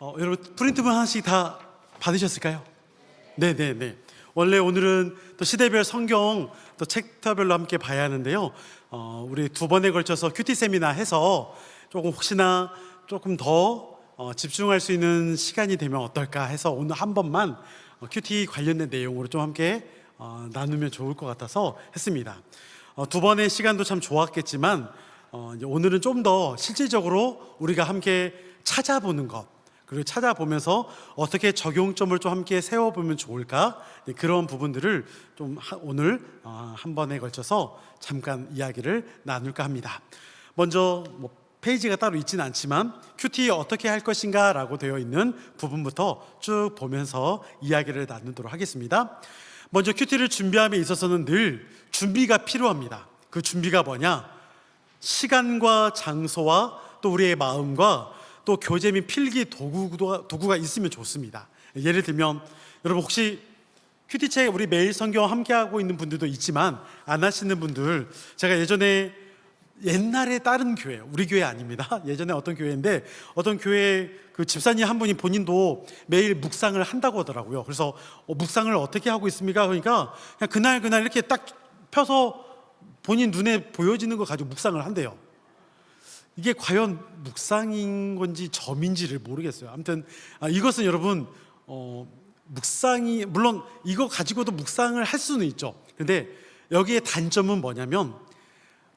여러분 프린트본 하나씩 다 받으셨을까요? 네네네. 원래 오늘은 또 시대별 성경 또 챕터별로 함께 봐야 하는데요. 우리 두 번에 걸쳐서 큐티 세미나 해서 조금 혹시나 조금 더 집중할 수 있는 시간이 되면 어떨까 해서 오늘 한 번만 큐티 관련된 내용으로 좀 함께 나누면 좋을 것 같아서 했습니다. 두 번의 시간도 참 좋았겠지만 이제 오늘은 좀 더 실질적으로 우리가 함께 찾아보는 것, 그리고 찾아보면서 어떻게 적용점을 좀 함께 세워보면 좋을까, 그런 부분들을 좀 오늘 한 번에 걸쳐서 잠깐 이야기를 나눌까 합니다. 먼저 페이지가 따로 있지는 않지만 큐티 어떻게 할 것인가 라고 되어 있는 부분부터 쭉 보면서 이야기를 나누도록 하겠습니다. 먼저 큐티를 준비함에 있어서는 늘 준비가 필요합니다. 그 준비가 뭐냐? 시간과 장소와 또 우리의 마음과 또 교재 및 필기 도구가 있으면 좋습니다. 예를 들면 여러분 혹시 큐티책 우리 매일 성경 함께하고 있는 분들도 있지만 안 하시는 분들, 제가 예전에 옛날에 다른 교회, 우리 교회 아닙니다. 예전에 어떤 교회인데 어떤 교회 그 집사님 한 분이 본인도 매일 묵상을 한다고 하더라고요. 그래서 묵상을 어떻게 하고 있습니까? 그러니까 그냥 그날 이렇게 딱 펴서 본인 눈에 보여지는 거 가지고 묵상을 한대요. 이게 과연 묵상인 건지 점인지를 모르겠어요. 아무튼 이것은 여러분 묵상이, 물론 이거 가지고도 묵상을 할 수는 있죠. 근데 여기에 단점은 뭐냐면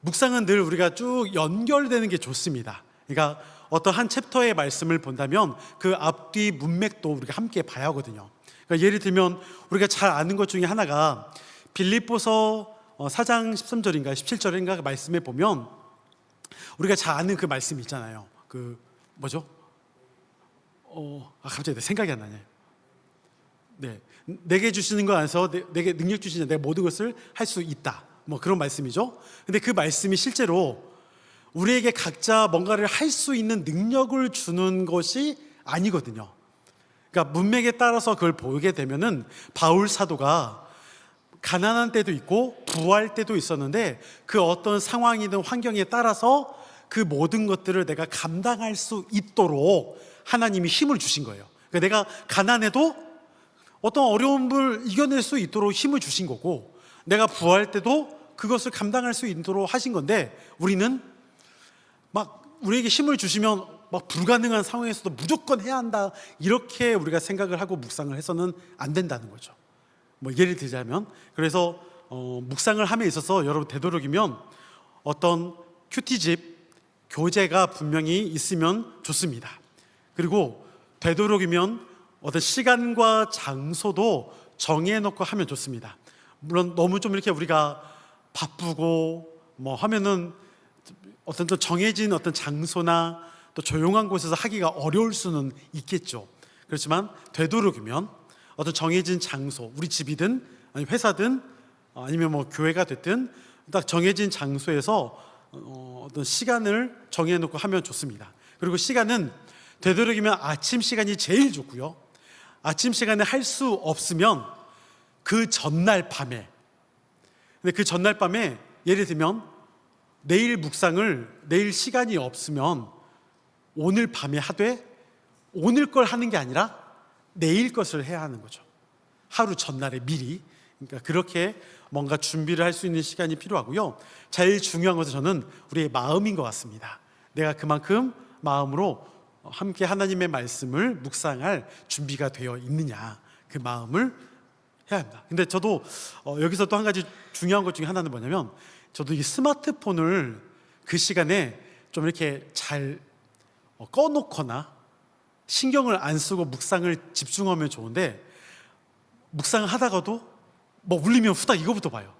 묵상은 늘 우리가 쭉 연결되는 게 좋습니다. 그러니까 어떤 한 챕터의 말씀을 본다면 그 앞뒤 문맥도 우리가 함께 봐야 하거든요. 그러니까 예를 들면 우리가 잘 아는 것 중에 하나가 빌립보서 4장 13절인가 17절인가 그 말씀에 보면 우리가 잘 아는 그 말씀 있잖아요. 그 뭐죠? 갑자기 생각이 안 나네. 네, 내게 주시는 거 안에서 내게 능력 주시는 내가 모든 것을 할 수 있다. 그런 말씀이죠. 근데 그 말씀이 실제로 우리에게 각자 뭔가를 할 수 있는 능력을 주는 것이 아니거든요. 그러니까 문맥에 따라서 그걸 보게 되면은 바울 사도가 가난한 때도 있고 부할 때도 있었는데 그 어떤 상황이든 환경에 따라서 그 모든 것들을 내가 감당할 수 있도록 하나님이 힘을 주신 거예요. 그러니까 내가 가난해도 어떤 어려움을 이겨낼 수 있도록 힘을 주신 거고, 내가 부할 때도 그것을 감당할 수 있도록 하신 건데, 우리는 우리에게 힘을 주시면 불가능한 상황에서도 무조건 해야 한다, 이렇게 우리가 생각을 하고 묵상을 해서는 안 된다는 거죠. 예를 들자면, 그래서 묵상을 함에 있어서 여러분 되도록이면 어떤 큐티집 교재가 분명히 있으면 좋습니다. 그리고 되도록이면 어떤 시간과 장소도 정해놓고 하면 좋습니다. 물론 너무 좀 이렇게 우리가 바쁘고 하면은 어떤 또 정해진 어떤 장소나 또 조용한 곳에서 하기가 어려울 수는 있겠죠. 그렇지만 되도록이면 어떤 정해진 장소, 우리 집이든 아니 회사든 아니면 교회가 됐든 딱 정해진 장소에서 어떤 시간을 정해놓고 하면 좋습니다. 그리고 시간은 되도록이면 아침 시간이 제일 좋고요. 아침 시간에 할 수 없으면 그 전날 밤에, 근데 그 전날 밤에 예를 들면 내일 묵상을 내일 시간이 없으면 오늘 밤에 하되 오늘 걸 하는 게 아니라 내일 것을 해야 하는 거죠. 하루 전날에 미리. 그러니까 그렇게 뭔가 준비를 할 수 있는 시간이 필요하고요. 제일 중요한 것은 저는 우리의 마음인 것 같습니다. 내가 그만큼 마음으로 함께 하나님의 말씀을 묵상할 준비가 되어 있느냐, 그 마음을 해야 합니다. 근데 저도 여기서 또 한 가지 중요한 것 중에 하나는 뭐냐면, 저도 이 스마트폰을 그 시간에 좀 이렇게 잘 꺼놓거나 신경을 안 쓰고 묵상을 집중하면 좋은데, 묵상을 하다가도 울리면 후딱 이거부터 봐요.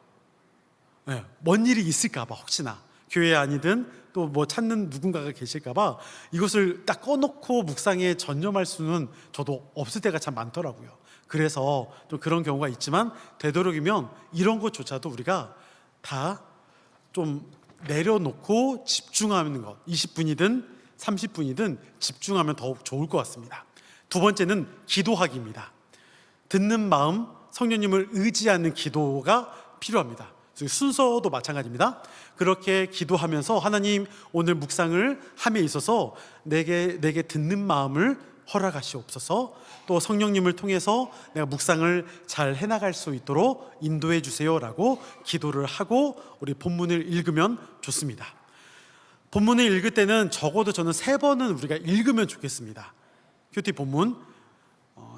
네, 뭔 일이 있을까봐, 혹시나 교회 아니든 또 찾는 누군가가 계실까봐 이것을 딱 꺼놓고 묵상에 전념할 수는 저도 없을 때가 참 많더라고요. 그래서 좀 그런 경우가 있지만 되도록이면 이런 것조차도 우리가 다 좀 내려놓고 집중하는 것, 20분이든 30분이든 집중하면 더욱 좋을 것 같습니다. 두 번째는 기도하기입니다. 듣는 마음, 성령님을 의지하는 기도가 필요합니다. 순서도 마찬가지입니다. 그렇게 기도하면서 하나님, 오늘 묵상을 함에 있어서 내게 듣는 마음을 허락하시옵소서. 또 성령님을 통해서 내가 묵상을 잘 해나갈 수 있도록 인도해 주세요라고 기도를 하고 우리 본문을 읽으면 좋습니다. 본문을 읽을 때는 적어도 저는 3번은 우리가 읽으면 좋겠습니다. 큐티 본문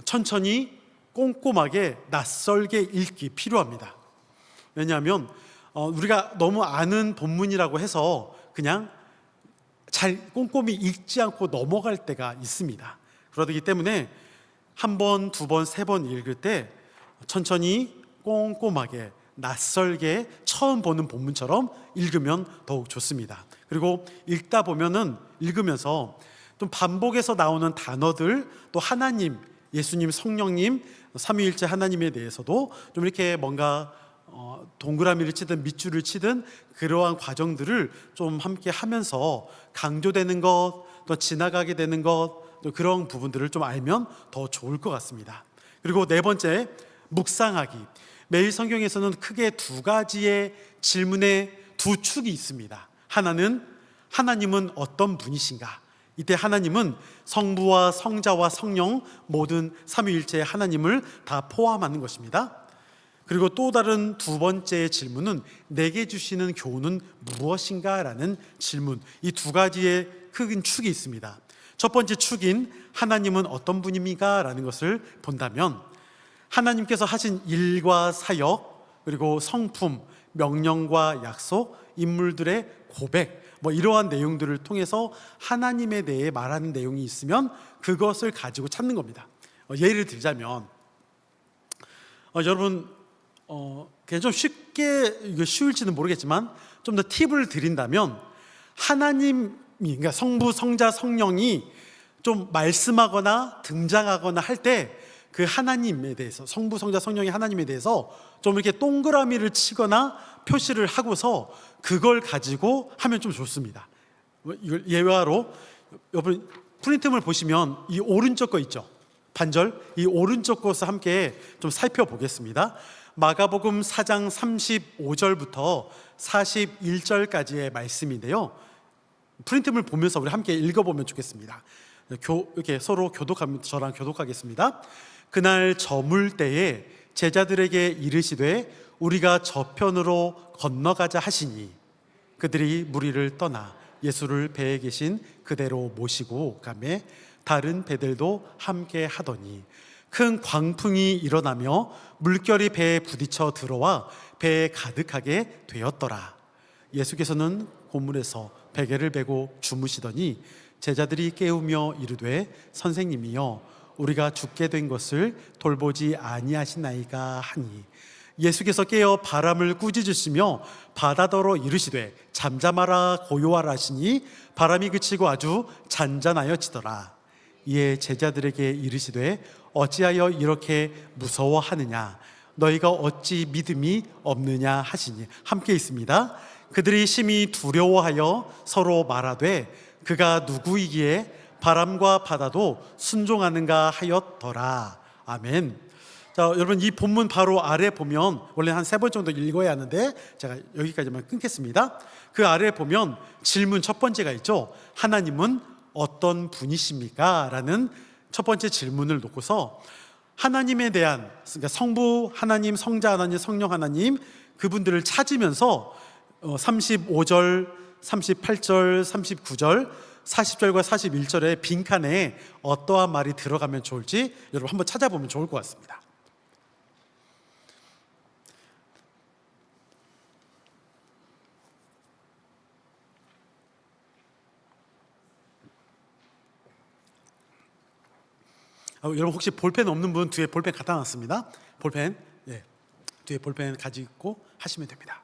천천히 꼼꼼하게 낯설게 읽기 필요합니다. 왜냐하면 우리가 너무 아는 본문이라고 해서 그냥 잘 꼼꼼히 읽지 않고 넘어갈 때가 있습니다. 그러기 때문에 1번, 2번, 3번 읽을 때 천천히 꼼꼼하게 낯설게 처음 보는 본문처럼 읽으면 더욱 좋습니다. 그리고 읽다 보면은 읽으면서 또 반복해서 나오는 단어들, 또 하나님, 예수님, 성령님, 삼위일체 하나님에 대해서도 좀 이렇게 뭔가 동그라미를 치든 밑줄을 치든 그러한 과정들을 좀 함께 하면서 강조되는 것, 또 지나가게 되는 것, 또 그런 부분들을 좀 알면 더 좋을 것 같습니다. 그리고 4번째, 묵상하기. 매일 성경에서는 크게 2가지의 질문의 2축이 있습니다. 하나는 하나님은 어떤 분이신가? 이때 하나님은 성부와 성자와 성령 모든 삼위일체의 하나님을 다 포함하는 것입니다. 그리고 또 다른 2번째 질문은 내게 주시는 교훈은 무엇인가? 라는 질문, 이 2가지의 큰 축이 있습니다. 첫 번째 축인 하나님은 어떤 분입니까? 라는 것을 본다면 하나님께서 하신 일과 사역, 그리고 성품, 명령과 약속, 인물들의 고백, 이러한 내용들을 통해서 하나님에 대해 말하는 내용이 있으면 그것을 가지고 찾는 겁니다. 예를 들자면 여러분 그냥 좀 쉽게, 이게 쉬울지는 모르겠지만 좀 더 팁을 드린다면 하나님이, 그러니까 성부, 성자, 성령이 좀 말씀하거나 등장하거나 할 때 그 하나님에 대해서, 성부, 성자, 성령의 하나님에 대해서 좀 이렇게 동그라미를 치거나 표시를 하고서 그걸 가지고 하면 좀 좋습니다. 이걸 예화로 여러분 프린트물 보시면 이 오른쪽 거 있죠? 반절, 이 오른쪽 것을 함께 좀 살펴보겠습니다. 마가복음 4장 35절부터 41절까지의 말씀인데요. 프린트물 보면서 우리 함께 읽어보면 좋겠습니다. 이렇게 서로 저랑 교독하겠습니다. 그날 저물 때에 제자들에게 이르시되 우리가 저편으로 건너가자 하시니 그들이 무리를 떠나 예수를 배에 계신 그대로 모시고 가매 다른 배들도 함께 하더니 큰 광풍이 일어나며 물결이 배에 부딪혀 들어와 배에 가득하게 되었더라. 예수께서는 고물에서 베개를 베고 주무시더니 제자들이 깨우며 이르되 선생님이여 우리가 죽게 된 것을 돌보지 아니하시나이까 하니 예수께서 깨어 바람을 꾸짖으시며 바다더러 이르시되 잠잠하라 고요하라 하시니 바람이 그치고 아주 잔잔하여지더라. 이에 제자들에게 이르시되 어찌하여 이렇게 무서워하느냐 너희가 어찌 믿음이 없느냐 하시니 함께 있습니다. 그들이 심히 두려워하여 서로 말하되 그가 누구이기에 바람과 바다도 순종하는가 하였더라. 아멘. 자, 여러분 이 본문 바로 아래 보면 원래 한 3번 정도 읽어야 하는데 제가 여기까지만 끊겠습니다. 그 아래 보면 질문 첫 번째가 있죠. 하나님은 어떤 분이십니까? 라는 첫 번째 질문을 놓고서 하나님에 대한, 그러니까 성부 하나님, 성자 하나님, 성령 하나님 그분들을 찾으면서 35절, 38절, 39절, 40절과 41절의 빈칸에 어떠한 말이 들어가면 좋을지 여러분 한번 찾아보면 좋을 것 같습니다. 여러분 혹시 볼펜 없는 분 뒤에 볼펜 갖다 놨습니다. 볼펜, 뒤에 볼펜 가지고 하시면 됩니다.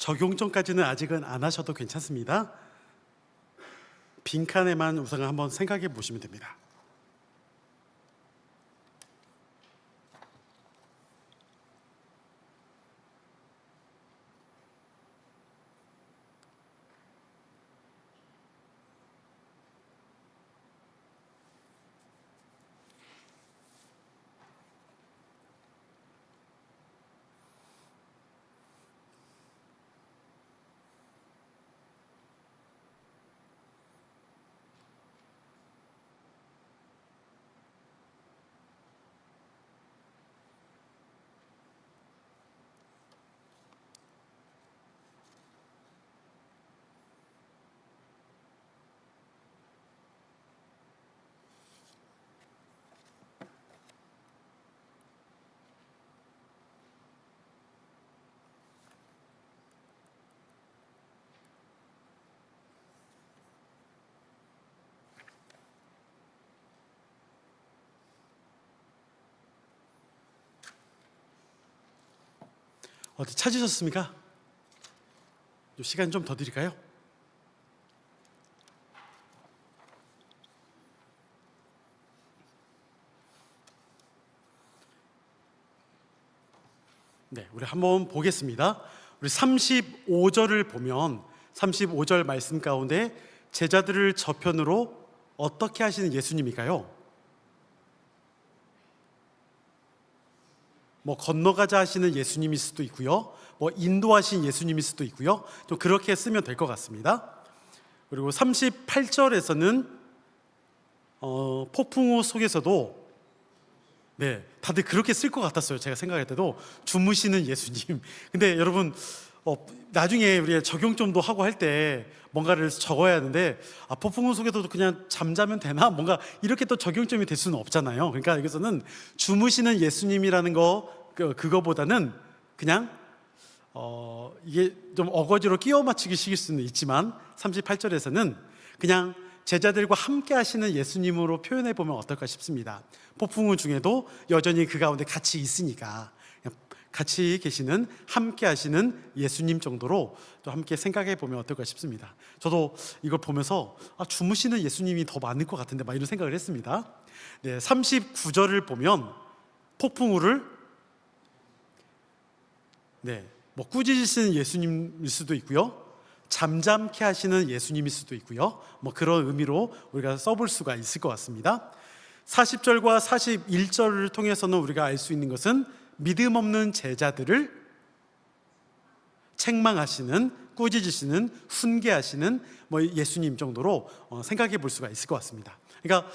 적용점까지는 아직은 안 하셔도 괜찮습니다. 빈칸에만 우선 한번 생각해 보시면 됩니다. 어디 찾으셨습니까? 시간 좀 더 드릴까요? 네, 우리 한번 보겠습니다. 우리 35절을 보면 35절 말씀 가운데 제자들을 저편으로 어떻게 하시는 예수님일까요? 뭐 건너가자 하시는 예수님일 수도 있고요, 뭐 인도하신 예수님일 수도 있고요. 좀 그렇게 쓰면 될 것 같습니다. 그리고 38절에서는 폭풍우 속에서도 다들 그렇게 쓸 것 같았어요. 제가 생각할 때도 주무시는 예수님. 근데 여러분 나중에 우리가 적용점도 하고 할 때 뭔가를 적어야 하는데 폭풍우 속에서도 그냥 잠자면 되나? 뭔가 이렇게 또 적용점이 될 수는 없잖아요. 그러니까 여기서는 주무시는 예수님이라는 그거보다는 그냥 이게 좀 어거지로 끼워 맞추기 식일 수는 있지만 38절에서는 그냥 제자들과 함께 하시는 예수님으로 표현해 보면 어떨까 싶습니다. 폭풍우 중에도 여전히 그 가운데 같이 있으니까 같이 계시는, 함께 하시는 예수님 정도로 또 함께 생각해 보면 어떨까 싶습니다. 저도 이걸 보면서 주무시는 예수님이 더 많을 것 같은데 막 이런 생각을 했습니다. 39절을 보면 폭풍우를 뭐 꾸짖으시는 예수님일 수도 있고요, 잠잠케 하시는 예수님일 수도 있고요, 뭐 그런 의미로 우리가 써볼 수가 있을 것 같습니다. 40절과 41절을 통해서는 우리가 알 수 있는 것은 믿음 없는 제자들을 책망하시는, 꾸짖으시는, 훈계하시는 뭐 예수님 정도로 생각해 볼 수가 있을 것 같습니다. 그러니까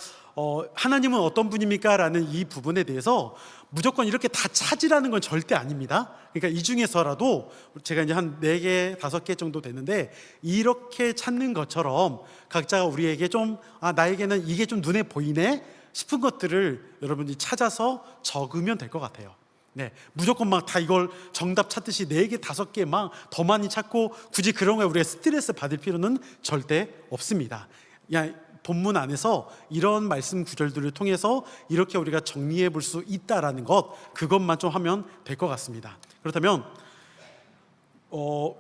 하나님은 어떤 분입니까? 라는 이 부분에 대해서 무조건 이렇게 다 찾으라는 건 절대 아닙니다. 그러니까 이 중에서라도 제가 이제 한 4개, 5개 정도 되는데 이렇게 찾는 것처럼 각자가 우리에게 좀 나에게는 이게 좀 눈에 보이네 싶은 것들을 여러분이 찾아서 적으면 될 것 같아요. 무조건 막 다 이걸 정답 찾듯이 4개, 5개 막 더 많이 찾고 굳이 그런 거에 우리가 스트레스 받을 필요는 절대 없습니다. 본문 안에서 이런 말씀 구절들을 통해서 이렇게 우리가 정리해 볼 수 있다라는 그것만 좀 하면 될 것 같습니다. 그렇다면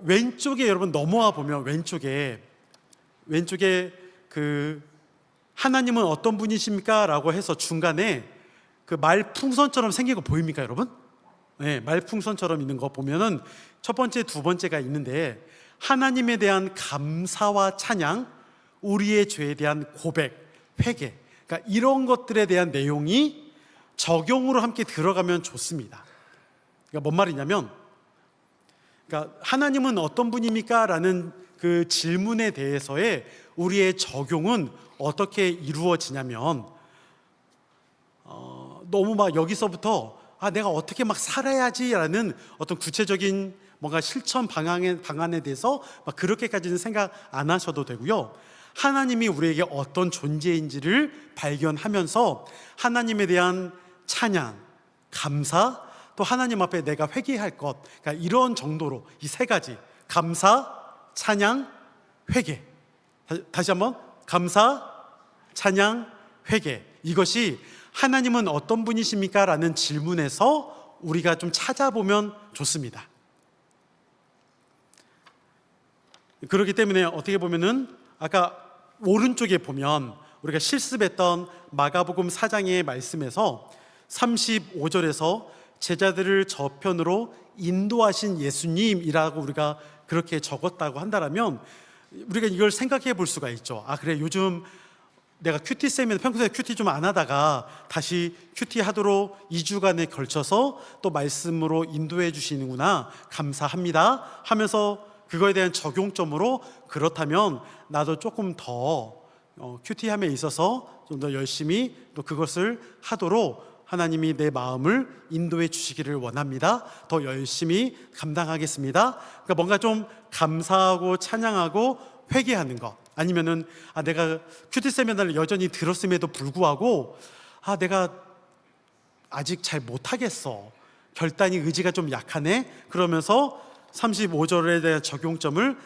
왼쪽에 여러분 넘어와 보면 왼쪽에 그 하나님은 어떤 분이십니까? 라고 해서 중간에 그 말풍선처럼 생긴 거 보입니까, 여러분? 말풍선처럼 있는 거 보면은 첫 번째, 두 번째가 있는데 하나님에 대한 감사와 찬양, 우리의 죄에 대한 고백, 회개, 그러니까 이런 것들에 대한 내용이 적용으로 함께 들어가면 좋습니다. 그러니까 뭔 말이냐면, 그러니까 하나님은 어떤 분입니까? 라는 그 질문에 대해서의 우리의 적용은 어떻게 이루어지냐면 너무 막 여기서부터 내가 어떻게 막 살아야지라는 어떤 구체적인 뭔가 실천 방안에 대해서 막 그렇게까지는 생각 안 하셔도 되고요. 하나님이 우리에게 어떤 존재인지를 발견하면서 하나님에 대한 찬양, 감사, 또 하나님 앞에 내가 회개할 것, 그러니까 이런 정도로 이 3가지, 감사, 찬양, 회개. 다시 한번 감사, 찬양, 회개. 이것이 하나님은 어떤 분이십니까? 라는 질문에서 우리가 좀 찾아보면 좋습니다. 그렇기 때문에 어떻게 보면은 아까 오른쪽에 보면 우리가 실습했던 마가복음 4장의 말씀에서 35절에서 제자들을 저편으로 인도하신 예수님이라고 우리가 그렇게 적었다고 한다면 우리가 이걸 생각해 볼 수가 있죠. 아, 그래, 요즘 내가 큐티 세미나 평소에 큐티 좀 안 하다가 다시 큐티 하도록 2주간에 걸쳐서 또 말씀으로 인도해 주시는구나, 감사합니다 하면서 그거에 대한 적용점으로 그렇다면 나도 조금 더 큐티함에 있어서 좀 더 열심히 또 그것을 하도록 하나님이 내 마음을 인도해 주시기를 원합니다. 더 열심히 감당하겠습니다. 그러니까 뭔가 좀 감사하고 찬양하고 회개하는 것, 아니면은 내가 큐티 세미나를 여전히 들었음에도 불구하고 내가 아직 잘 못하겠어, 결단이 의지가 좀 약하네, 그러면서 35절에 대한 적용점을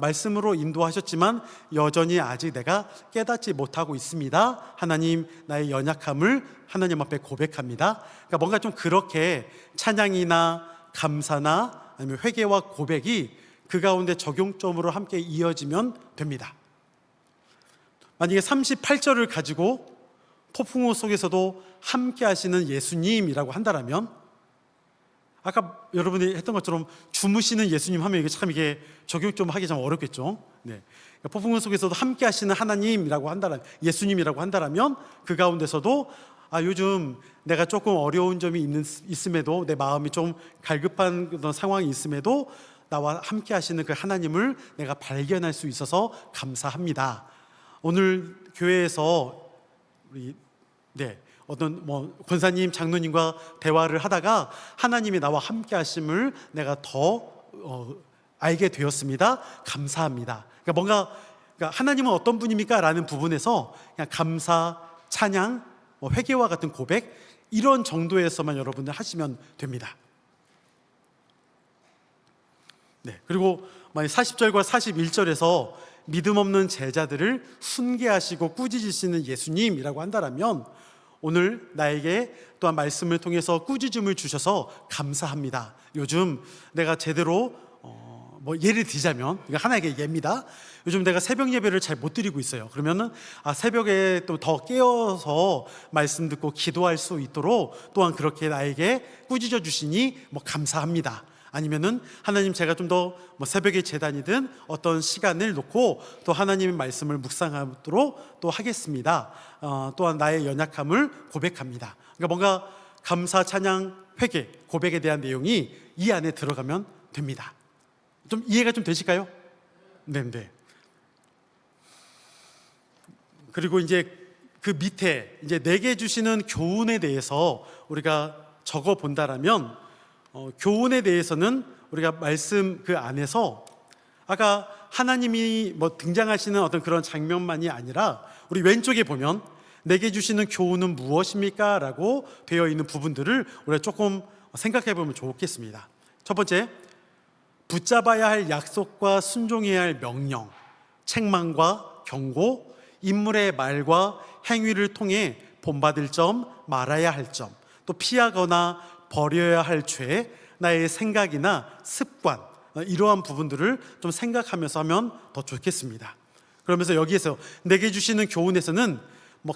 말씀으로 인도하셨지만 여전히 아직 내가 깨닫지 못하고 있습니다. 하나님, 나의 연약함을 하나님 앞에 고백합니다. 그러니까 뭔가 좀 그렇게 찬양이나 감사나 아니면 회개와 고백이 그 가운데 적용점으로 함께 이어지면 됩니다. 만약에 38절을 가지고 폭풍우 속에서도 함께 하시는 예수님이라고 한다면, 아까 여러분이 했던 것처럼 주무시는 예수님 하면 이게 적용 좀 하기 좀 어렵겠죠. 네. 폭풍우 속에서도 함께 하시는 하나님이라고 한다면, 예수님이라고 한다면 그 가운데서도 요즘 내가 조금 어려운 점이 있음에도, 내 마음이 좀 갈급한 그런 상황이 있음에도 나와 함께 하시는 그 하나님을 내가 발견할 수 있어서 감사합니다. 오늘 교회에서 어떤 권사님, 장로님과 대화를 하다가 하나님이 나와 함께 하심을 내가 더 알게 되었습니다. 감사합니다. 그러니까 하나님은 어떤 분입니까? 라는 부분에서 그냥 감사, 찬양, 회개와 같은 고백, 이런 정도에서만 여러분들 하시면 됩니다. 그리고 만약 40절과 41절에서 믿음 없는 제자들을 훈계하시고 꾸짖으시는 예수님이라고 한다면, 오늘 나에게 또한 말씀을 통해서 꾸짖음을 주셔서 감사합니다. 요즘 내가 제대로 예를 들자면, 이거 하나의 예입니다. 요즘 내가 새벽 예배를 잘 못 드리고 있어요. 그러면은 새벽에 또 더 깨어서 말씀 듣고 기도할 수 있도록 또한 그렇게 나에게 꾸짖어 주시니 감사합니다. 아니면은 하나님, 제가 좀 더 새벽에 재단이든 어떤 시간을 놓고 또 하나님의 말씀을 묵상하도록 또 하겠습니다. 또한 나의 연약함을 고백합니다. 그러니까 뭔가 감사, 찬양, 회개, 고백에 대한 내용이 이 안에 들어가면 됩니다. 좀 이해가 좀 되실까요? 네. 그리고 이제 그 밑에 이제 내게 주시는 교훈에 대해서 우리가 적어 본다라면, 교훈에 대해서는 우리가 말씀 그 안에서 아까 하나님이 등장하시는 어떤 그런 장면만이 아니라 우리 왼쪽에 보면 내게 주시는 교훈은 무엇입니까? 라고 되어 있는 부분들을 우리가 조금 생각해 보면 좋겠습니다. 첫 번째, 붙잡아야 할 약속과 순종해야 할 명령, 책망과 경고, 인물의 말과 행위를 통해 본받을 점, 말아야 할 점, 또 피하거나 버려야 할 죄, 나의 생각이나 습관, 이러한 부분들을 좀 생각하면서 하면 더 좋겠습니다. 그러면서 여기에서 내게 주시는 교훈에서는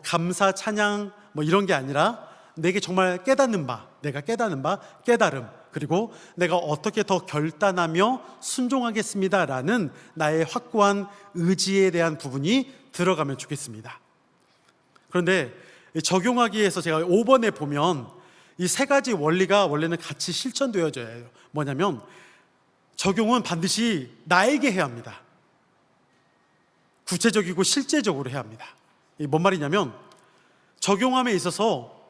감사, 찬양 이런 게 아니라 내게 정말 깨닫는 바, 내가 깨닫는 바, 깨달음, 그리고 내가 어떻게 더 결단하며 순종하겠습니다라는 나의 확고한 의지에 대한 부분이 들어가면 좋겠습니다. 그런데 적용하기 위해서 제가 5번에 보면 이 세 가지 원리가 원래는 같이 실천되어져야 해요. 뭐냐면 적용은 반드시 나에게 해야 합니다. 구체적이고 실제적으로 해야 합니다. 이게 뭔 말이냐면, 적용함에 있어서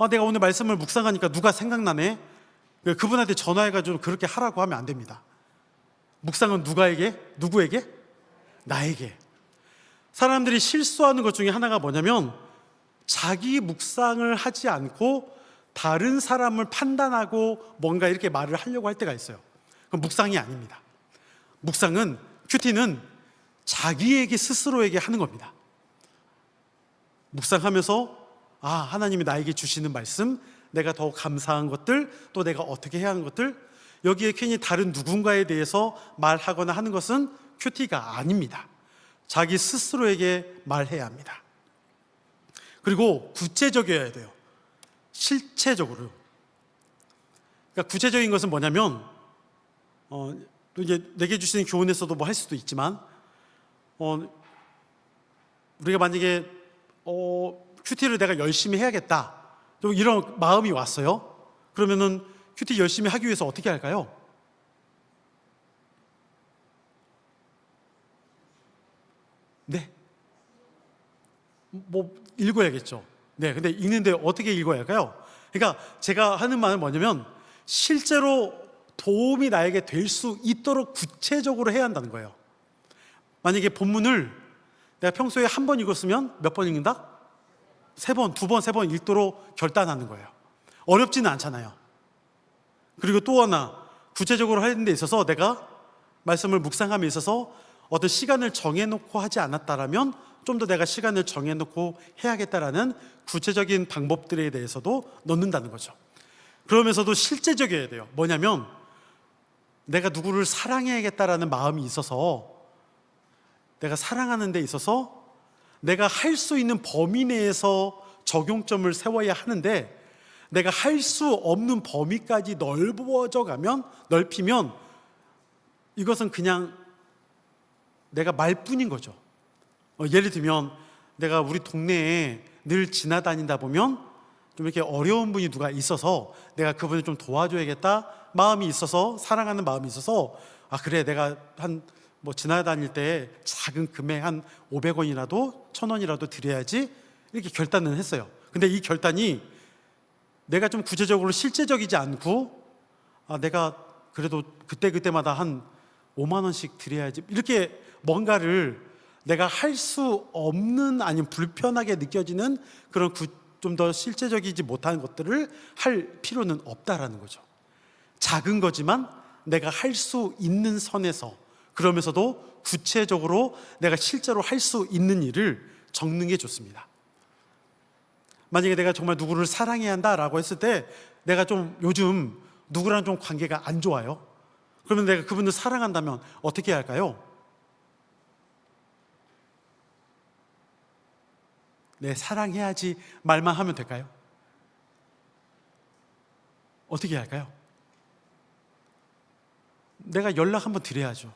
내가 오늘 말씀을 묵상하니까 누가 생각나네, 그분한테 전화해가지고 그렇게 하라고 하면 안 됩니다. 묵상은 누구에게? 나에게. 사람들이 실수하는 것 중에 하나가 뭐냐면, 자기 묵상을 하지 않고 다른 사람을 판단하고 뭔가 이렇게 말을 하려고 할 때가 있어요. 그건 묵상이 아닙니다. 묵상은, 큐티는 자기에게 스스로에게 하는 겁니다. 묵상하면서 하나님이 나에게 주시는 말씀, 내가 더 감사한 것들, 또 내가 어떻게 해야 하는 것들, 여기에 괜히 다른 누군가에 대해서 말하거나 하는 것은 큐티가 아닙니다. 자기 스스로에게 말해야 합니다. 그리고 구체적이어야 돼요. 실체적으로. 그러니까 구체적인 것은 뭐냐면 또 이제 내게 주시는 교훈에서도 뭐 할 수도 있지만 우리가 만약에 큐티를 내가 열심히 해야겠다, 또 이런 마음이 왔어요. 그러면은 큐티 열심히 하기 위해서 어떻게 할까요? 네, 뭐 읽어야겠죠. 네, 근데 읽는데 어떻게 읽어야 할까요? 그러니까 제가 하는 말은 뭐냐면 실제로 도움이 나에게 될 수 있도록 구체적으로 해야 한다는 거예요. 만약에 본문을 내가 평소에 한 번 읽었으면 몇 번 읽는다? 세 번, 두 번, 세 번 읽도록 결단하는 거예요. 어렵지는 않잖아요. 그리고 또 하나, 구체적으로 하는 데 있어서 내가 말씀을 묵상함에 있어서 어떤 시간을 정해놓고 하지 않았다라면 좀 더 내가 시간을 정해놓고 해야겠다라는 구체적인 방법들에 대해서도 넣는다는 거죠. 그러면서도 실제적이어야 돼요. 뭐냐면 내가 누구를 사랑해야겠다라는 마음이 있어서, 내가 사랑하는 데 있어서 내가 할 수 있는 범위 내에서 적용점을 세워야 하는데, 내가 할 수 없는 범위까지 넓히면 이것은 그냥 내가 말뿐인 거죠. 예를 들면 내가 우리 동네에 늘 지나다니다 보면 좀 이렇게 어려운 분이 누가 있어서 내가 그분을 좀 도와줘야겠다 마음이 있어서, 사랑하는 마음이 있어서, 아 그래 내가 뭐 지나다닐 때 작은 금액 한 500원이라도 1000원이라도 드려야지, 이렇게 결단을 했어요. 근데 이 결단이 내가 좀 구체적으로 실제적이지 않고, 아 내가 그래도 그때마다 한 5만 원씩 드려야지, 이렇게 뭔가를 내가 할 수 없는, 아니면 불편하게 느껴지는 그런 좀 더 실제적이지 못한 것들을 할 필요는 없다라는 거죠. 작은 거지만 내가 할 수 있는 선에서, 그러면서도 구체적으로 내가 실제로 할 수 있는 일을 적는 게 좋습니다. 만약에 내가 정말 누구를 사랑해야 한다라고 했을 때, 내가 좀 요즘 누구랑 좀 관계가 안 좋아요. 그러면 내가 그분을 사랑한다면 어떻게 해야 할까요? 네, 사랑해야지 말만 하면 될까요? 어떻게 해야 할까요? 내가 연락 한번 드려야죠.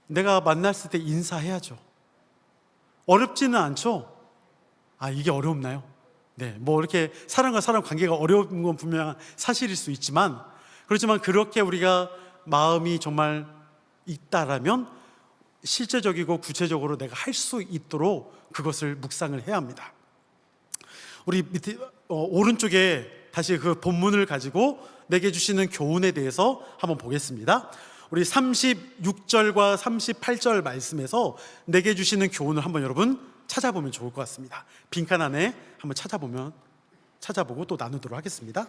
내가 만났을 때 인사해야죠. 어렵지는 않죠? 아, 이게 어렵나요? 네, 뭐 이렇게 사람과 사람 관계가 어려운 건 분명한 사실일 수 있지만, 그렇지만 그렇게 우리가 마음이 정말 있다라면 실제적이고 구체적으로 내가 할 수 있도록 그것을 묵상을 해야 합니다. 우리 밑에 오른쪽에 다시 그 본문을 가지고 내게 주시는 교훈에 대해서 한번 보겠습니다. 우리 36절과 38절 말씀에서 내게 주시는 교훈을 한번 여러분 찾아보면 좋을 것 같습니다. 빈칸 안에 한번 찾아보고 또 나누도록 하겠습니다.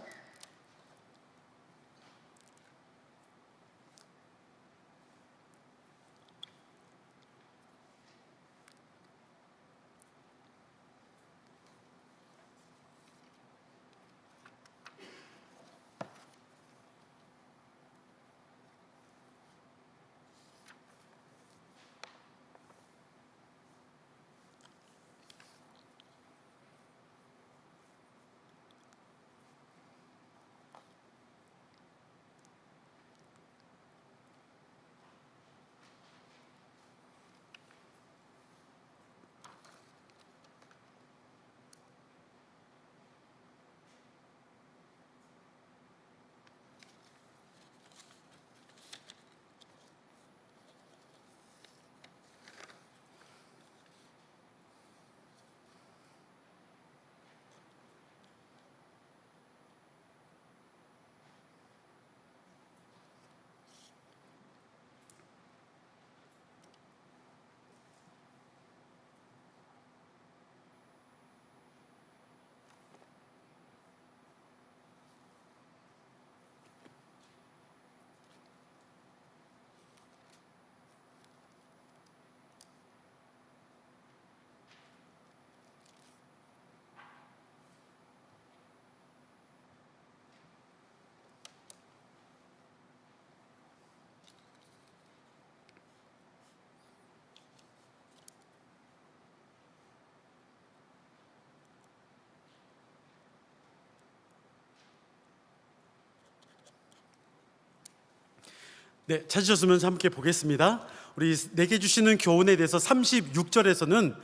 네, 찾으셨으면 함께 보겠습니다. 우리 내게 주시는 교훈에 대해서 36절에서는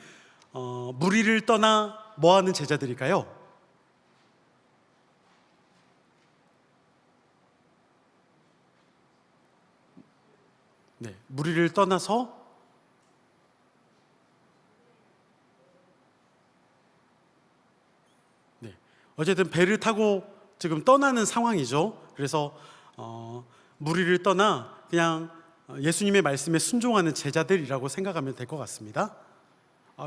무리를 떠나 뭐하는 제자들일까요? 네, 무리를 떠나서 어쨌든 배를 타고 지금 떠나는 상황이죠. 그래서 무리를 떠나 그냥 예수님의 말씀에 순종하는 제자들이라고 생각하면 될 것 같습니다.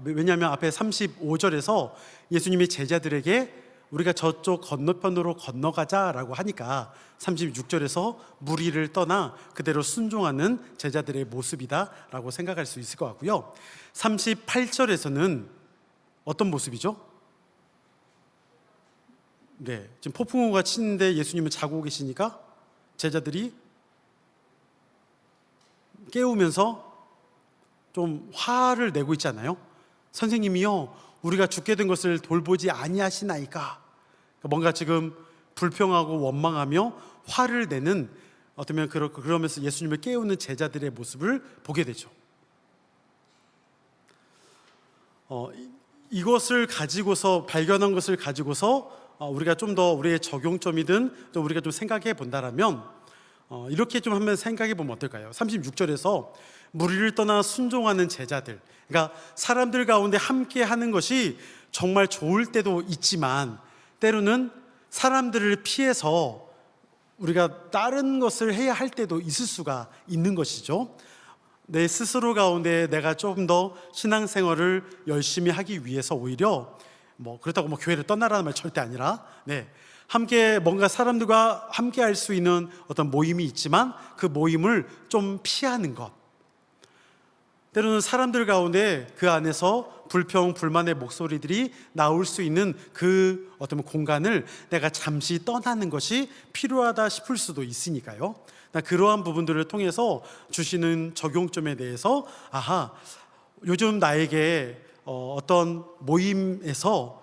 왜냐하면 앞에 35절에서 예수님이 제자들에게 우리가 저쪽 건너편으로 건너가자라고 하니까 36절에서 무리를 떠나 그대로 순종하는 제자들의 모습이다라고 생각할 수 있을 것 같고요. 38절에서는 어떤 모습이죠? 네, 지금 폭풍우가 치는데 예수님은 자고 계시니까 제자들이 깨우면서 좀 화를 내고 있잖아요. 선생님이요, 우리가 죽게 된 것을 돌보지 아니하시나이까. 뭔가 지금 불평하고 원망하며 화를 내는, 어쩌면 그러면서 예수님을 깨우는 제자들의 모습을 보게 되죠. 이것을 가지고서, 발견한 것을 가지고서 우리가 좀 더 우리의 적용점이든 또 우리가 좀 생각해 본다라면 이렇게 좀 한번 생각해 보면 어떨까요? 36절에서 무리를 떠나 순종하는 제자들, 그러니까 사람들 가운데 함께 하는 것이 정말 좋을 때도 있지만 때로는 사람들을 피해서 우리가 다른 것을 해야 할 때도 있을 수가 있는 것이죠. 내 스스로 가운데 내가 조금 더 신앙생활을 열심히 하기 위해서 오히려 그렇다고 교회를 떠나라는 말 절대 아니라, 함께 뭔가 사람들과 함께 할 수 있는 어떤 모임이 있지만 그 모임을 좀 피하는 것. 때로는 사람들 가운데 그 안에서 불평, 불만의 목소리들이 나올 수 있는 그 어떤 공간을 내가 잠시 떠나는 것이 필요하다 싶을 수도 있으니까요. 그러한 부분들을 통해서 주시는 적용점에 대해서 요즘 나에게 어떤 모임에서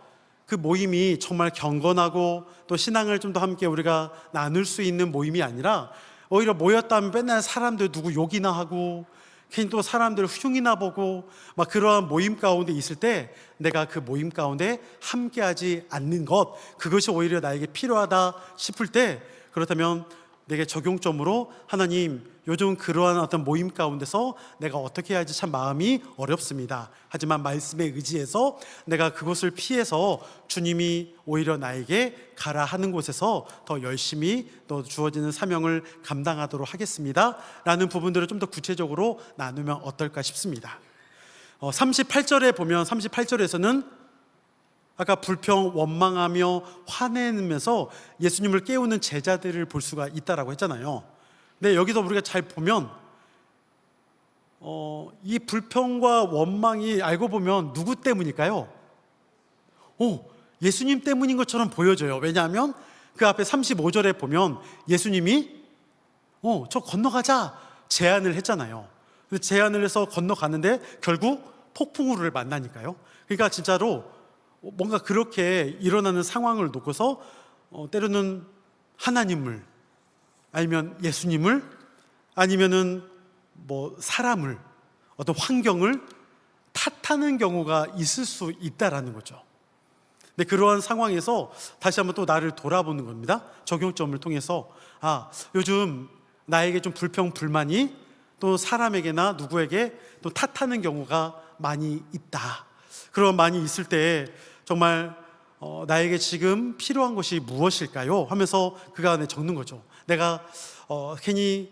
그 모임이 정말 경건하고 또 신앙을 좀 더 함께 우리가 나눌 수 있는 모임이 아니라 오히려 모였다면 맨날 사람들 누구 욕이나 하고 괜히 또 사람들 흉이나 보고 그러한 모임 가운데 있을 때 내가 그 모임 가운데 함께하지 않는 것, 그것이 오히려 나에게 필요하다 싶을 때, 그렇다면 내게 적용점으로 하나님, 요즘 그러한 어떤 모임 가운데서 내가 어떻게 해야지 참 마음이 어렵습니다. 하지만 말씀에 의지해서 내가 그것을 피해서 주님이 오히려 나에게 가라 하는 곳에서 더 열심히 또 주어지는 사명을 감당하도록 하겠습니다 라는 부분들을 좀 더 구체적으로 나누면 어떨까 싶습니다. 38절에 보면 38절에서는 아까 불평, 원망하며 화내면서 예수님을 깨우는 제자들을 볼 수가 있다라고 했잖아요. 근데 여기서 우리가 잘 보면 이 불평과 원망이 알고 보면 누구 때문일까요? 예수님 때문인 것처럼 보여져요. 왜냐하면 그 앞에 35절에 보면 예수님이 저 건너가자 제안을 했잖아요. 제안을 해서 건너가는데 결국 폭풍우를 만나니까요. 그러니까 진짜로 뭔가 그렇게 일어나는 상황을 놓고서 때로는 하나님을, 아니면 예수님을, 아니면은 사람을, 어떤 환경을 탓하는 경우가 있을 수 있다라는 거죠. 근데 그러한 상황에서 다시 한번 또 나를 돌아보는 겁니다. 적용점을 통해서 요즘 나에게 좀 불평, 불만이 또 사람에게나 누구에게 또 탓하는 경우가 많이 있다. 그런 많이 있을 때 정말 나에게 지금 필요한 것이 무엇일까요? 하면서 그 안에 적는 거죠. 내가 괜히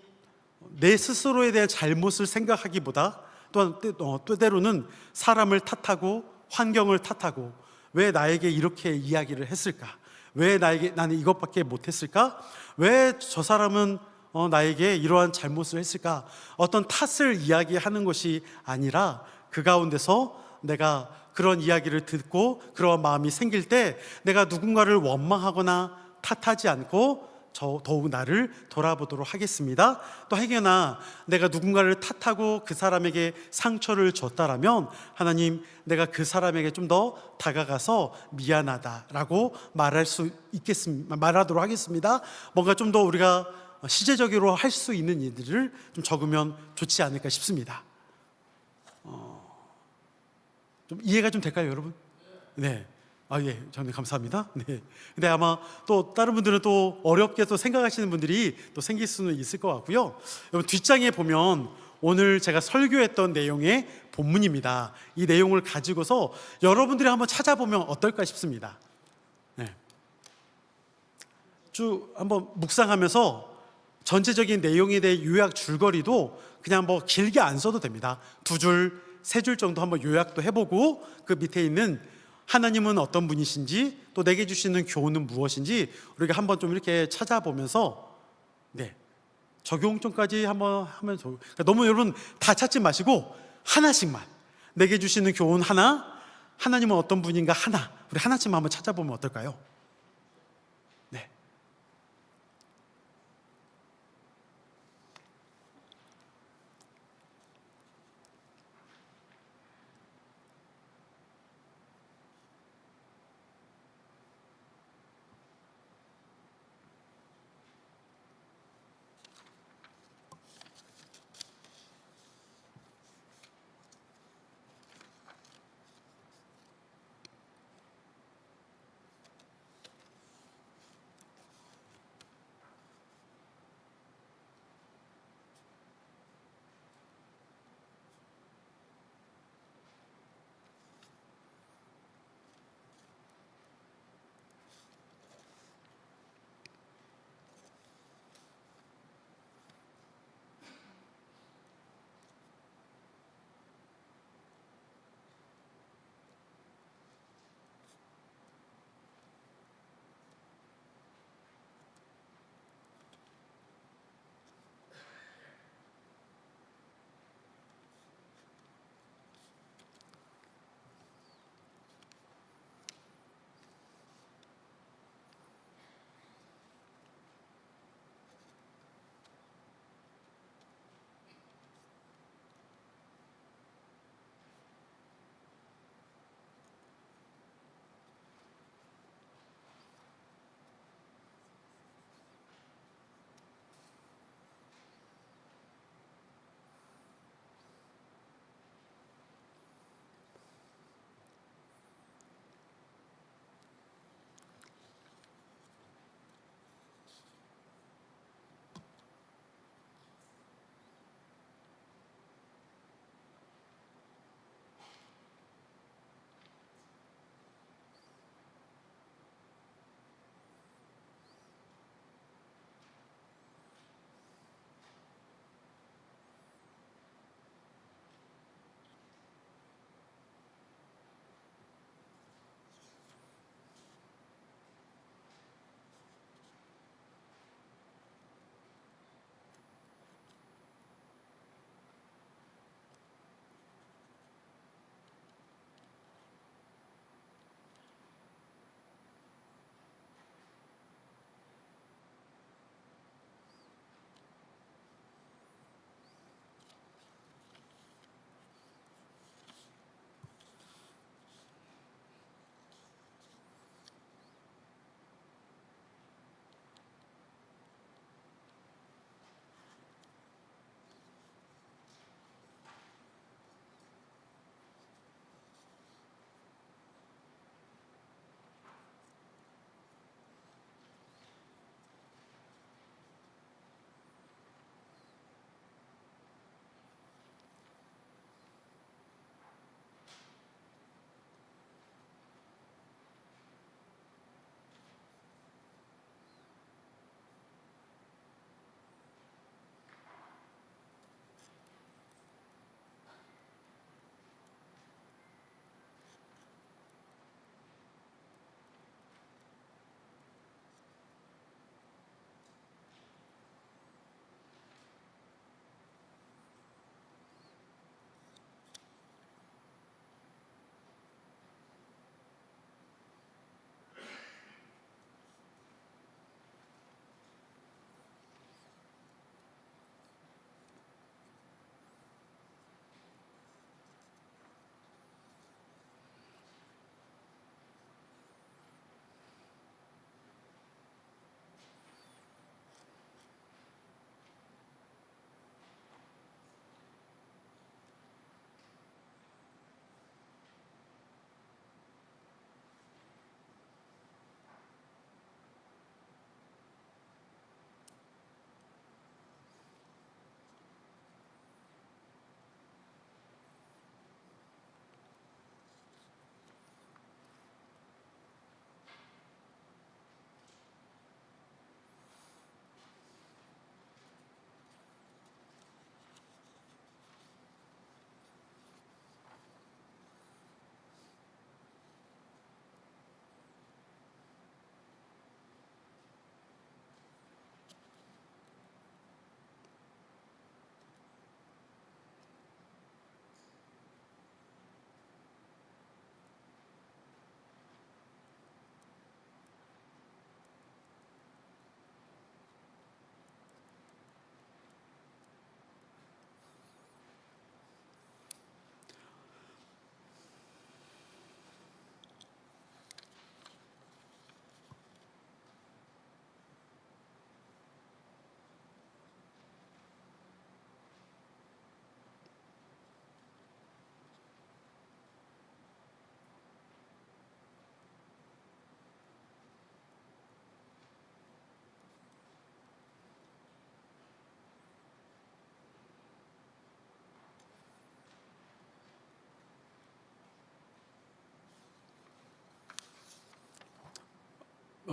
내 스스로에 대한 잘못을 생각하기보다 또한 때로는 사람을 탓하고 환경을 탓하고 왜 나에게 이렇게 이야기를 했을까? 왜 나는 이것밖에 못했을까? 왜 저 사람은 나에게 이러한 잘못을 했을까? 어떤 탓을 이야기하는 것이 아니라 그 가운데서 내가 그런 이야기를 듣고 그런 마음이 생길 때 내가 누군가를 원망하거나 탓하지 않고 더욱 나를 돌아보도록 하겠습니다. 또 혹여나 내가 누군가를 탓하고 그 사람에게 상처를 줬다라면 하나님, 내가 그 사람에게 좀 더 다가가서 미안하다라고 말하도록 하겠습니다. 뭔가 좀 더 우리가 시제적으로 할 수 있는 일들을 좀 적으면 좋지 않을까 싶습니다. 좀 이해가 좀 될까요, 여러분? 네. 예, 저는 감사합니다. 네. 근데 아마 또 다른 분들은 또 어렵게 또 생각하시는 분들이 또 생길 수는 있을 것 같고요. 여러분 뒷장에 보면 오늘 제가 설교했던 내용의 본문입니다. 이 내용을 가지고서 여러분들이 한번 찾아보면 어떨까 싶습니다. 네. 쭉 한번 묵상하면서 전체적인 내용에 대해 요약 줄거리도 그냥 뭐 길게 안 써도 됩니다. 2줄, 3줄 정도 한번 요약도 해보고 그 밑에 있는 하나님은 어떤 분이신지 또 내게 주시는 교훈은 무엇인지 우리가 한번 좀 이렇게 찾아보면서 적용점까지 한번 하면 그러니까 너무 여러분 다 찾지 마시고 하나씩만 내게 주시는 교훈 하나, 하나님은 어떤 분인가 하나, 우리 하나씩만 한번 찾아보면 어떨까요? 네.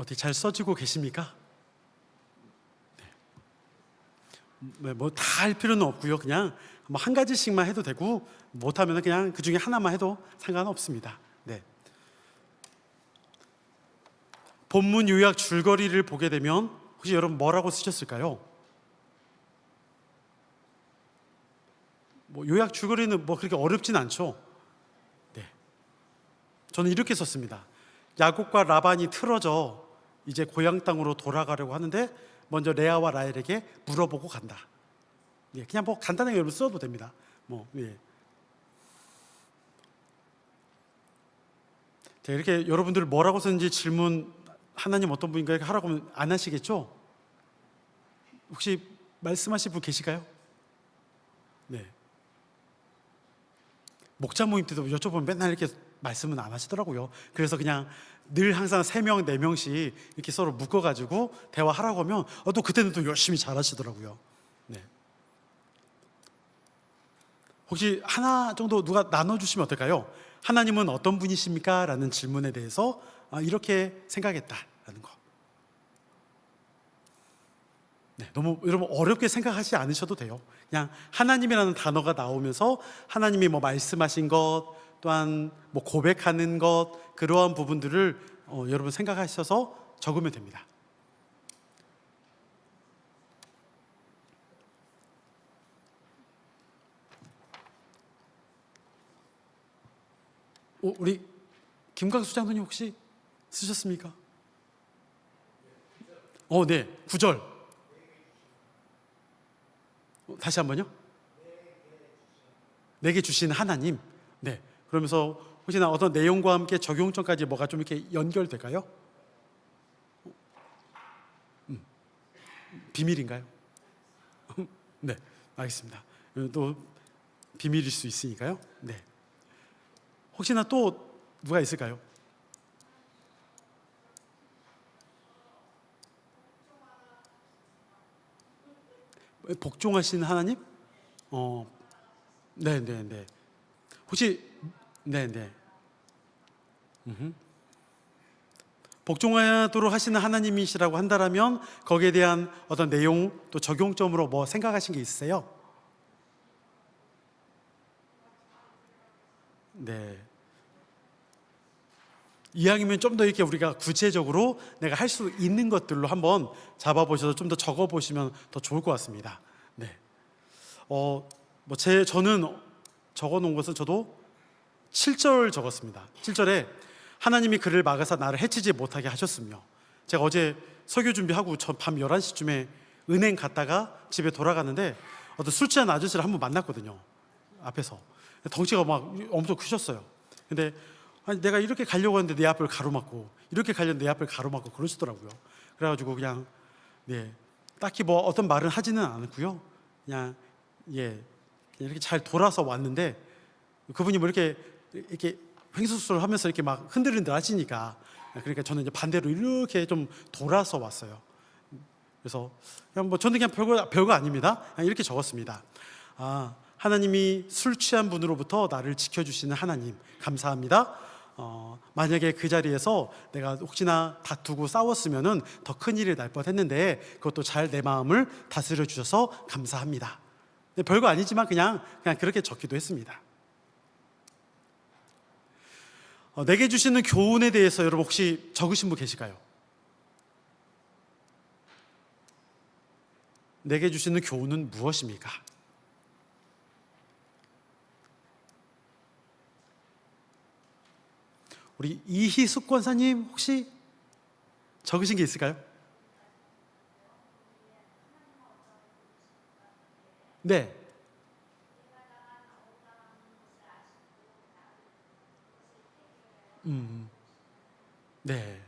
어디 잘 써지고 계십니까? 뭐 다 할 필요는 없고요. 그냥 뭐 한 가지씩만 해도 되고, 못하면 그냥 그 중에 하나만 해도 상관없습니다. 네. 본문 요약 줄거리를 보게 되면 혹시 여러분 뭐라고 쓰셨을까요? 뭐 요약 줄거리는 뭐 그렇게 어렵진 않죠. 네. 저는 이렇게 썼습니다. 야곱과 라반이 틀어져 이제 고향 땅으로 돌아가려고 하는데 먼저 레아와 라헬에게 물어보고 간다. 예, 그냥 뭐 간단하게 여러분 써도 됩니다. 뭐 예. 자, 이렇게 여러분들 뭐라고 썼는지 질문 하나님 어떤 분인가 이렇게 하라고 하면 안 하시겠죠? 혹시 말씀하실 분 계실까요? 네. 목자 모임 때도 여쭤보면 맨날 이렇게 말씀은 안 하시더라고요. 그래서 그냥 늘 항상 3명, 4명씩 이렇게 서로 묶어가지고 대화하라고 하면 또 그때는 또 열심히 잘하시더라고요. 네. 혹시 하나 정도 누가 나눠주시면 어떨까요? 하나님은 어떤 분이십니까? 라는 질문에 대해서 이렇게 생각했다라는 거. 네, 너무 여러분 어렵게 생각하지 않으셔도 돼요. 그냥 하나님이라는 단어가 나오면서 하나님이 뭐 말씀하신 것, 또한 뭐 고백하는 것, 그러한 부분들을 여러분 생각하셔서 적으면 됩니다. 우리 김광수 장로님 혹시 쓰셨습니까? 네, 9절. 다시 한번요. 내게 주신 하나님. 네. 그러면서 혹시나 어떤 내용과 함께 적용점까지 뭐가 좀 이렇게 연결될까요? 비밀인가요? 네, 알겠습니다. 또 비밀일 수 있으니까요. 네. 혹시나 또 누가 있을까요? 복종하시는 하나님? 네, 네, 네. 혹시 네, 네. 복종하도록 하시는 하나님이시라고 한다면 거기에 대한 어떤 내용 또 적용점으로 뭐 생각하신 게 있으세요? 네. 이왕이면 좀 더 이렇게 우리가 구체적으로 내가 할 수 있는 것들로 한번 잡아보셔서 좀 더 적어보시면 더 좋을 것 같습니다. 네. 저는 적어놓은 것은 저도 7절 적었습니다. 7절에 하나님이 그를 막아서 나를 해치지 못하게 하셨으며, 제가 어제 설교 준비하고 밤 11시쯤에 은행 갔다가 집에 돌아갔는데 어떤 술 취한 아저씨를 한번 만났거든요. 앞에서. 덩치가 막 엄청 크셨어요. 근데 아니, 내가 이렇게 가려고 하는데 내 앞을 가로막고, 이렇게 가려는데 내 앞을 가로막고 그러시더라고요. 그래가지고 그냥 네, 딱히 뭐 어떤 말은 하지는 않았고요. 그냥 그냥 이렇게 잘 돌아서 왔는데 그분이 뭐 이렇게 횡수수를 하면서 이렇게 막 흔들흔들 하시니까, 그러니까 저는 이제 반대로 이렇게 좀 돌아서 왔어요. 그래서 그냥 뭐 저는 그냥 별거 아닙니다. 그냥 이렇게 적었습니다. 하나님이 술 취한 분으로부터 나를 지켜주시는 하나님 감사합니다. 만약에 그 자리에서 내가 혹시나 다투고 싸웠으면은 더 큰 일이 날 뻔했는데 그것도 잘 내 마음을 다스려 주셔서 감사합니다. 별거 아니지만 그냥 그렇게 적기도 했습니다. 내게 주시는 교훈에 대해서 여러분 혹시 적으신 분 계실까요? 내게 주시는 교훈은 무엇입니까? 우리 이희숙 권사님 혹시 적으신 게 있을까요? 네. 네.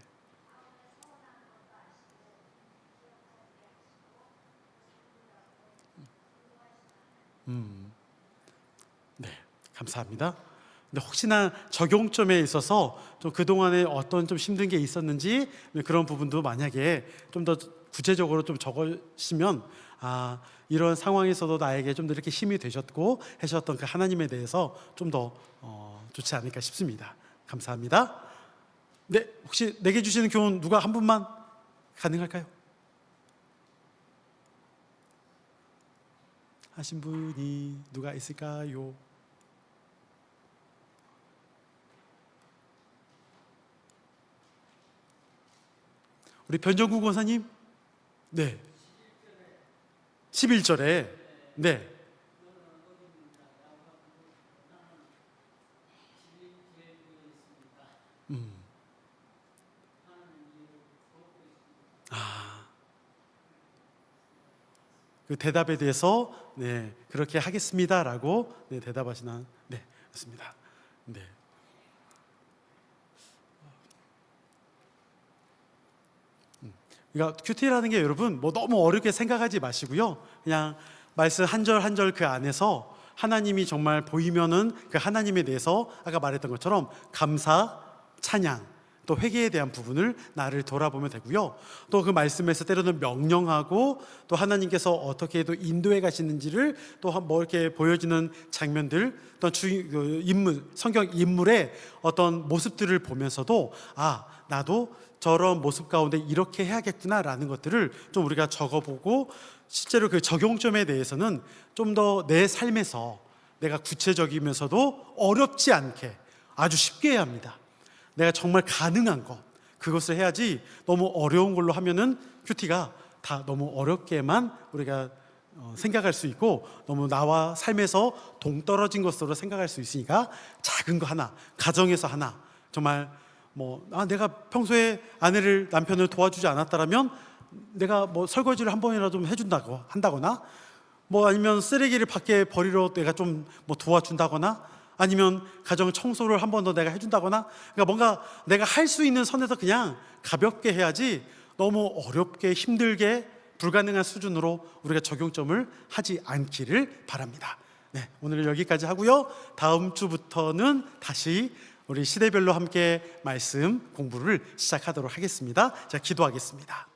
네. 감사합니다. 근데 혹시나 적용점에 있어서 좀 그동안에 어떤 좀 힘든 게 있었는지 그런 부분도 만약에 좀 더 구체적으로 좀 적으시면 이런 상황에서도 나에게 좀 더 이렇게 힘이 되셨고 하셨던 그 하나님에 대해서 좀 더 좋지 않을까 싶습니다. 감사합니다. 네, 혹시 내게 주시는 교훈 누가 한 분만 가능할까요? 하신 분이 누가 있을까요? 우리 변정국 권사님? 네. 11절에 네. 그 대답에 대해서 네, 그렇게 하겠습니다라고 네, 대답하시는 네, 맞습니다. 네. 그러니까 큐티라는 게 여러분 뭐 너무 어렵게 생각하지 마시고요. 그냥 말씀 한 절 한 절 그 안에서 하나님이 정말 보이면은 그 하나님에 대해서 아까 말했던 것처럼 감사, 찬양, 또 회개에 대한 부분을 나를 돌아보면 되고요. 또 그 말씀에서 때로는 명령하고 또 하나님께서 어떻게 또 인도해 가시는지를 또 뭐 이렇게 보여지는 장면들, 또 인물, 성경 인물의 어떤 모습들을 보면서도 아, 나도 저런 모습 가운데 이렇게 해야겠구나라는 것들을 좀 우리가 적어보고 실제로 그 적용점에 대해서는 좀 더 내 삶에서 내가 구체적이면서도 어렵지 않게 아주 쉽게 해야 합니다. 내가 정말 가능한 것 그것을 해야지 너무 어려운 걸로 하면은 큐티가 다 너무 어렵게만 우리가 생각할 수 있고 너무 나와 삶에서 동떨어진 것으로 생각할 수 있으니까 작은 거 하나, 가정에서 하나 정말 내가 평소에 남편을 도와주지 않았다라면 내가 설거지를 한 번이라도 좀 해준다고 한다거나 아니면 쓰레기를 밖에 버리러 내가 좀 도와준다거나 아니면 가정 청소를 한 번 더 내가 해준다거나 그러니까 뭔가 내가 할 수 있는 선에서 그냥 가볍게 해야지 너무 어렵게 힘들게 불가능한 수준으로 우리가 적용점을 하지 않기를 바랍니다. 네, 오늘 여기까지 하고요. 다음 주부터는 다시 우리 시대별로 함께 말씀 공부를 시작하도록 하겠습니다. 자, 기도하겠습니다.